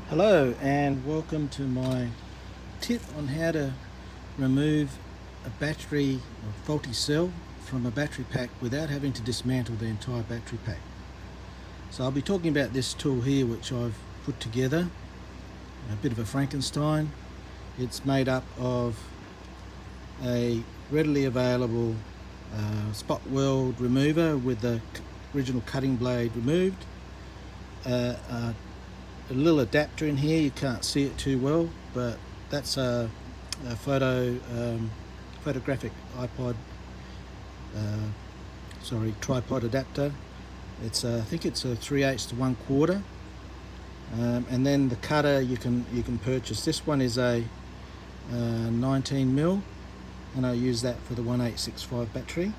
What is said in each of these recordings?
Hello and welcome to my tip on how to remove a battery or faulty cell from a battery pack without having to dismantle the entire battery pack. So I'll be talking about this tool here which I've put together, a bit of a Frankenstein. It's made up of a readily available spot weld remover with the original cutting blade removed, a little adapter in here. You can't see it too well, but that's a photographic tripod adapter. It's I think it's a 3/8 to 1/4, and then the cutter you can purchase. This one is a 19mm, and I use that for the 1865 battery,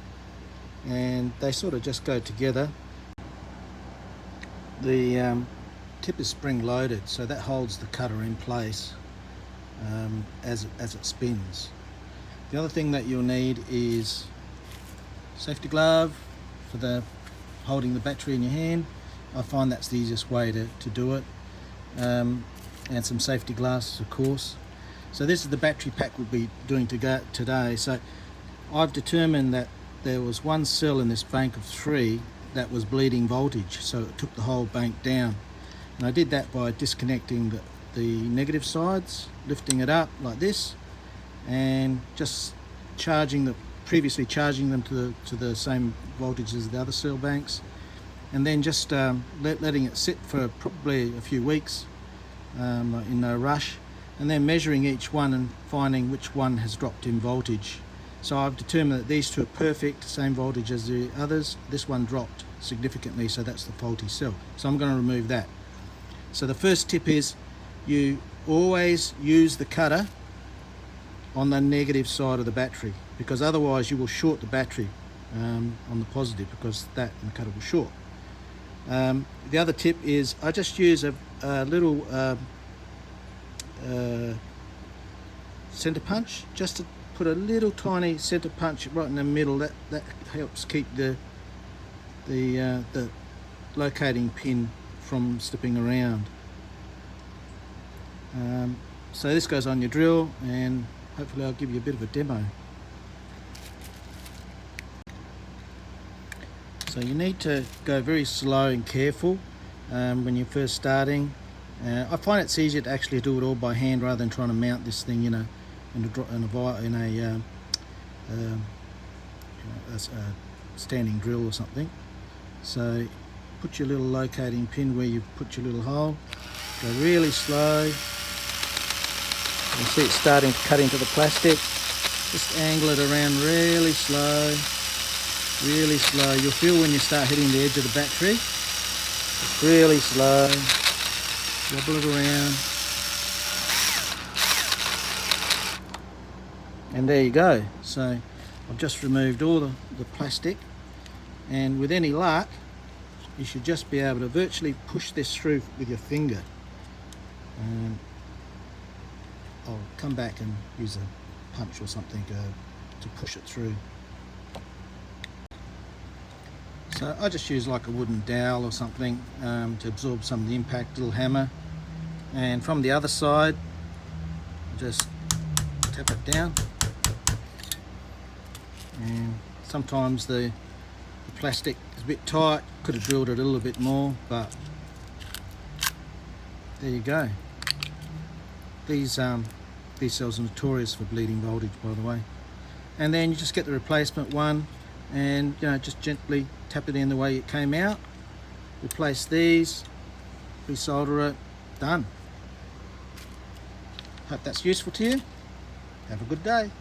and they sort of just go together. The tip is spring loaded, so that holds the cutter in place as it spins. The other thing that you'll need is safety glove for holding the battery in your hand. I find that's the easiest way to do it, and some safety glasses, of course. So this is the battery pack we'll be doing today. So I've determined that there was one cell in this bank of 3 that was bleeding voltage, so it took the whole bank down. And I did that by disconnecting the negative sides, lifting it up like this, and just previously charging them to the same voltage as the other cell banks, and then just letting it sit for probably a few weeks in no rush, and then measuring each one and finding which one has dropped in voltage. So I've determined that these two are perfect, same voltage as the others. This one dropped significantly, so that's the faulty cell. So I'm going to remove that. So the first tip is you always use the cutter on the negative side of the battery, because otherwise you will short the battery on the positive, because that and the cutter will short. The other tip is I just use a little center punch, just to put a little tiny center punch right in the middle. That helps keep the locating pin from slipping around. So this goes on your drill, and hopefully I'll give you a bit of a demo. So you need to go very slow and careful when you're first starting. I find it's easier to actually do it all by hand rather than trying to mount this thing, in a standing drill or something. So put your little locating pin where you put your little hole. Go really slow. You see it's starting to cut into the plastic. Just angle it around really slow, really slow. You'll feel when you start hitting the edge of the battery. Just really slow. Wobble it around. And there you go. So I've just removed all the plastic, and with any luck you should just be able to virtually push this through with your finger. I'll come back and use a punch or something to push it through. So I just use like a wooden dowel or something to absorb some of the impact, little hammer. And from the other side, just tap it down. And sometimes the plastic is a bit tight, could have drilled it a little bit more, but there you go. These cells are notorious for bleeding voltage, by the way. And then you just get the replacement one, and just gently tap it in the way it came out. Replace these, resolder it, done. Hope that's useful to you. Have a good day.